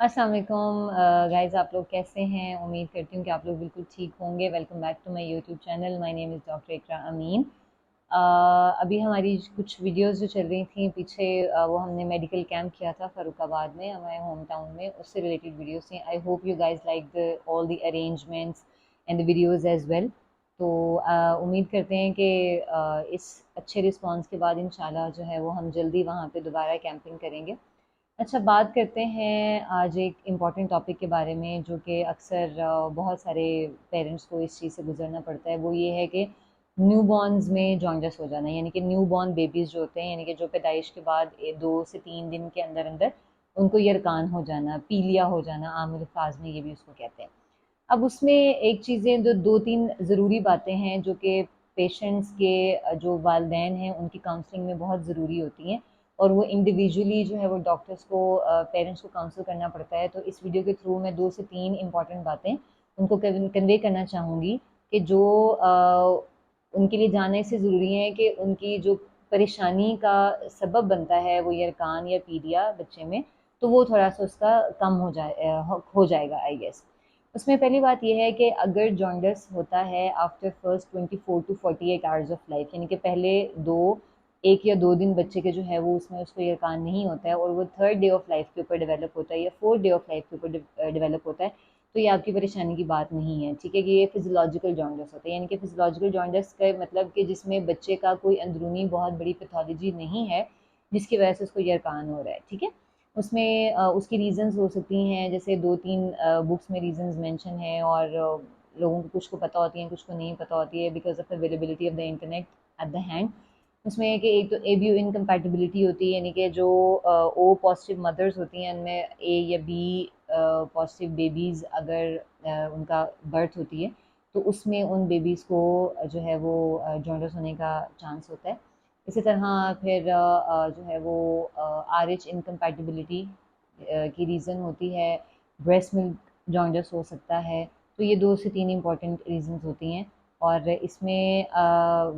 अस्सलाम वालेकुम गाइस, आप लोग कैसे हैं? उम्मीद करती हूँ कि आप लोग बिल्कुल ठीक होंगे। Welcome back to my YouTube channel. My name is doctor Iqra Amin. अभी हमारी कुछ वीडियोस जो चल रही थी पीछे, वो हमने मेडिकल कैंप किया था फ़र्रुखाबाद में, हमारे होम टाउन में, उससे रिलेटेड वीडियोस थी। I hope you guys like the all the arrangements and the videos as well. तो उम्मीद करते हैं कि इस अच्छे रिस्पांस के बाद इंशाल्लाह जो है वो हम जल्दी वहाँ पे दोबारा कैंपिंग करेंगे। अच्छा, बात करते हैं आज एक इम्पॉर्टेंट टॉपिक के बारे में जो कि अक्सर बहुत सारे पेरेंट्स को इस चीज़ से गुजरना पड़ता है। वो ये है कि न्यू बॉर्न्स में जॉन्डिस हो जाना, यानी कि न्यू बॉर्न बेबीज़ जो होते हैं, यानी कि जो पैदाइश के बाद 2 से 3 दिन के अंदर अंदर उनको यरकान हो जाना, पीलिया हो जाना, आम अल्फाज में ये भी उसको कहते हैं। अब उसमें एक चीज़ें, दो दो तीन ज़रूरी बातें हैं जो कि पेशेंट्स के जो वालदेन हैं उनकी काउंसलिंग में बहुत ज़रूरी होती हैं, और वो इंडिविजुअली जो है वो डॉक्टर्स को, पेरेंट्स को काउंसल करना पड़ता है। तो इस वीडियो के थ्रू मैं 2 से 3 इम्पॉर्टेंट बातें उनको कन्वे करना चाहूँगी कि जो उनके लिए जानना इससे ज़रूरी है कि उनकी जो परेशानी का सबब बनता है वो यरकान या पीलिया बच्चे में, तो वो थोड़ा सा उसका कम हो जाएगा आई गेस। उसमें पहली बात ये है कि अगर जॉन्डिस होता है after first 24 to 48 hours of life, यानी कि पहले 1 या 2 दिन बच्चे के जो है वो उसमें उसको यरकान नहीं होता है, और वो थर्ड डे ऑफ लाइफ के ऊपर डेवलप होता है या फोर्थ डे ऑफ लाइफ के ऊपर डेवलप होता है, तो ये आपकी परेशानी की बात नहीं है। ठीक है, कि ये फिजियोलॉजिकल जॉन्डिस होता है, यानी कि फिजियोलॉजिकल जॉन्डिस का मतलब कि जिसमें बच्चे का कोई अंदरूनी बहुत बड़ी पैथोलॉजी नहीं है जिसकी वजह से उसको यरकान हो रहा है। ठीक है, उसमें उसकी रीज़न्स हो सकती हैं, जैसे 2-3 बुक्स में रीज़न्स मेंशन हैं, और लोगों को कुछ को पता होती हैं, कुछ को नहीं पता होती है, because of availability of the internet at the hand. उसमें है कि एक तो एबीयू इनकम्पैटिबिलिटी होती है, यानी कि जो ओ पॉजिटिव मदर्स होती हैं उनमें ए या बी पॉजिटिव बेबीज़ अगर उनका बर्थ होती है, तो उसमें उन बेबीज़ को जो है वो जॉन्डिस होने का चांस होता है। इसी तरह फिर जो है वो आर एच इनकम्पैटिबिलिटी की रीज़न होती है, ब्रेस्ट मिल्क जॉन्डिस हो सकता है। तो ये 2 से 3 इंपॉर्टेंट रीजंस होती हैं, और इसमें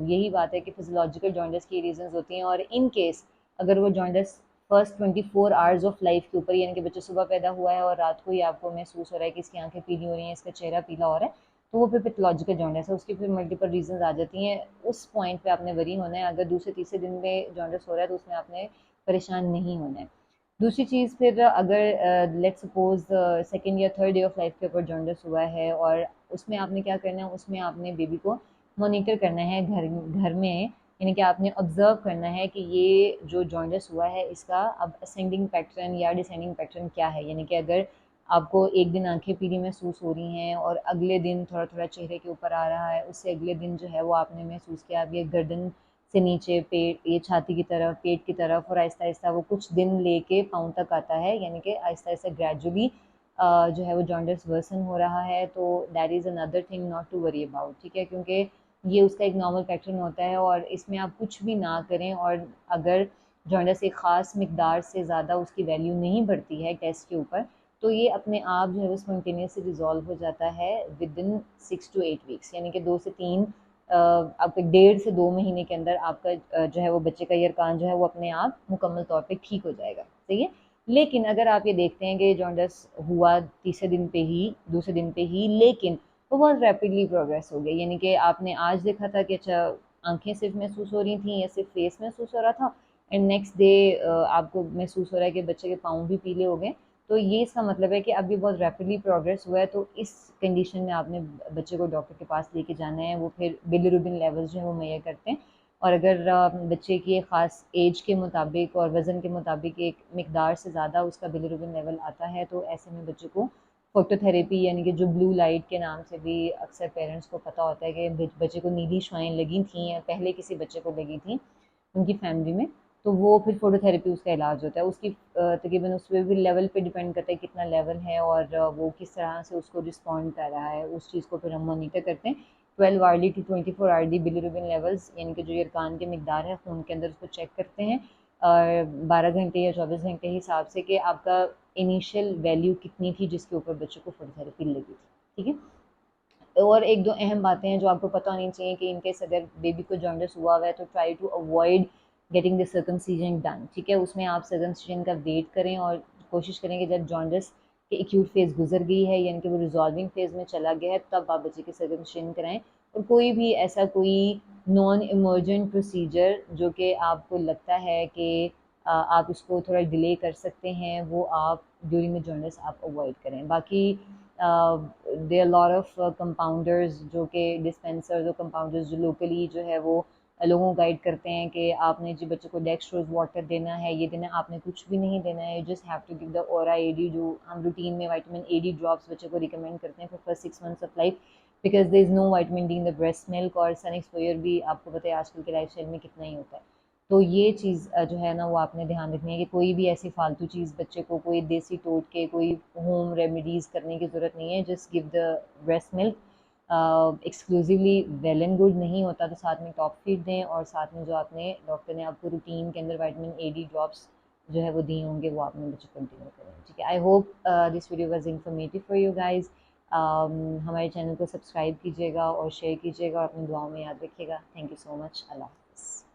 यही बात है कि फिजियोलॉजिकल जॉन्डिस की रीजंस होती हैं, और इन केस अगर वो jaundice first 24 hours of life के ऊपर, यानी कि बच्चा सुबह पैदा हुआ है और रात को ही आपको महसूस हो रहा है कि इसकी आंखें पीली हो रही हैं, इसका चेहरा पीला हो रहा है, तो वो फिर पैथोलॉजिकल जॉन्डिस है। उसकी फिर मल्टीपल रीजंस आ जाती हैं। उस पॉइंट पे आपने वरी होना है। अगर दूसरे तीसरे दिन में जॉन्डिस हो रहा है तो उसमें आपने परेशान नहीं होना है। दूसरी चीज़, फिर अगर लेट्स सपोज सेकंड या थर्ड डे ऑफ लाइफ के ऊपर जॉन्डिस हुआ है, और उसमें आपने क्या करना है, उसमें आपने बेबी को मॉनिटर करना है घर घर में, यानी कि आपने ऑब्जर्व करना है कि ये जो जॉन्डिस हुआ है इसका अब असेंडिंग पैटर्न या डिसेंडिंग पैटर्न क्या है। यानी कि अगर आपको एक दिन आंखें पीली महसूस हो रही हैं और अगले दिन थोड़ा थोड़ा चेहरे के ऊपर आ रहा है, उससे अगले दिन जो है वो आपने महसूस किया अब ये गर्दन से नीचे, पेट, ये छाती की तरफ, पेट की तरफ, और आहिस्ता आहिस्ता वो कुछ दिन लेके पाँव तक आता है, यानी कि आहिस्ता आहिस्ता ग्रेजुअली जो है वो जॉन्डिस वर्सन हो रहा है, तो that is another thing not to worry about. ठीक है, क्योंकि ये उसका एक नॉर्मल पैटर्न होता है, और इसमें आप कुछ भी ना करें, और अगर जॉन्डिस एक ख़ास मकदार से ज़्यादा उसकी वैल्यू नहीं बढ़ती है टेस्ट के ऊपर, तो ये अपने आप जो है वो स्पॉन्टेनियसली रिजॉल्व हो जाता है विद इन 6 to 8 वीक्स, यानी कि 2 से 3 आपके 1.5 से 2 महीने के अंदर आपका जो है वो बच्चे का यरकान जो है वो अपने आप मुकम्मल तौर पे ठीक हो जाएगा। सही है, लेकिन अगर आप ये देखते हैं कि जॉन्डिस हुआ तीसरे दिन पे ही, दूसरे दिन पे ही, लेकिन वो बहुत रैपिडली प्रोग्रेस हो गई, यानी कि आपने आज देखा था कि अच्छा आंखें सिर्फ महसूस हो रही थी या सिर्फ फेस महसूस हो रहा था, एंड नेक्स्ट डे आपको महसूस हो रहा है कि बच्चे के पाँव भी पीले हो गए, तो ये इसका मतलब है कि अब ये बहुत रैपिडली प्रोग्रेस हुआ है। तो इस कंडीशन में आपने बच्चे को डॉक्टर के पास लेके जाना है। वो फिर बिलिरुबिन लेवल्स जो है वो मेजर करते हैं, और अगर बच्चे की एक ख़ास एज के मुताबिक और वज़न के मुताबिक एक मकदार से ज़्यादा उसका बिलिरुबिन लेवल आता है, तो ऐसे में बच्चे को फोटोथेरेपी, यानी कि जो ब्लू लाइट के नाम से भी अक्सर पेरेंट्स को पता होता है कि बच्चे को नीली शुआएं लगी थी या पहले किसी बच्चे को लगी थी उनकी फैमिली में, तो वो फिर फोटोथेरेपी उसका इलाज होता है। उसकी तकरीबन उस पर भी लेवल पे डिपेंड करता है कितना लेवल है, और वो किस तरह से उसको रिस्पॉन्ड कर रहा है, उस चीज़ को फिर हम मॉनिटर करते हैं। 12 hourly to 24 hourly bilirubin levels, यानी कि जो यरकान की मकदार है खून के अंदर, उसको चेक करते हैं 12 घंटे या 24 घंटे हिसाब से कि आपका इनिशियल वैल्यू कितनी थी जिसके ऊपर बच्चे को फोटोथेरेपी लगी थी। ठीक है, और एक दो अहम बातें हैं जो आपको पता होनी चाहिए कि इनकेस अगर बेबी को जॉन्डिस हुआ हुआ है तो try to avoid getting the circumcision done. ठीक है, उसमें आप सर्कमसीजन का वेट करें, और कोशिश करें कि जब जॉन्डिस कि एक्यूट फेज़ गुजर गई है, यानी कि वो रिजॉल्विंग फेज़ में चला गया है, तब आप बच्चे की सर्कमस्टेंस कराएं। और कोई भी ऐसा कोई नॉन इमरजेंट प्रोसीजर जो कि आपको लगता है कि आप इसको थोड़ा डिले कर सकते हैं, वो आप ड्यूरिंग द जर्नल्स आप अवॉइड करें। बाकी देयर लॉट ऑफ कंपाउंडर्स जो कि डिस्पेंसर्स और कंपाउंडर्स जो लोकली जो है वो लोगों को गाइड करते हैं कि आपने जी बच्चे को डेक्स्ट्रोज वाटर देना है, ये देना, आपने कुछ भी नहीं देना है, just have to give the oral AD, जो हम रूटीन में विटामिन एडी ड्रॉप्स बच्चे को रिकमेंड करते हैं for first 6 months of life, because there is no vitamin D in the breast milk. और सन एक्सपोजर भी आपको पता है आजकल के लाइफ में कितना ही होता है। तो ये चीज़ जो है ना वो आपने ध्यान रखनी है कि कोई भी ऐसी फालतू चीज़ बच्चे को कोई देसी टोटके कोई होम रेमेडीज़ करने की ज़रूरत नहीं है। Just give the breast milk exclusively, well and good. नहीं होता तो साथ में टॉप फीड दें, और साथ में जो आपने डॉक्टर ने आपको रूटीन के अंदर विटामिन ए डी ड्रॉप्स जो है वो दिए होंगे वो आपने बच्चे कंटिन्यू करें। ठीक है, I hope this video was informative for you guys. हमारे चैनल को सब्सक्राइब कीजिएगा और शेयर कीजिएगा और अपनी दुआओं में याद रखिएगा। Thank you so much. Allah हाफ़िज़।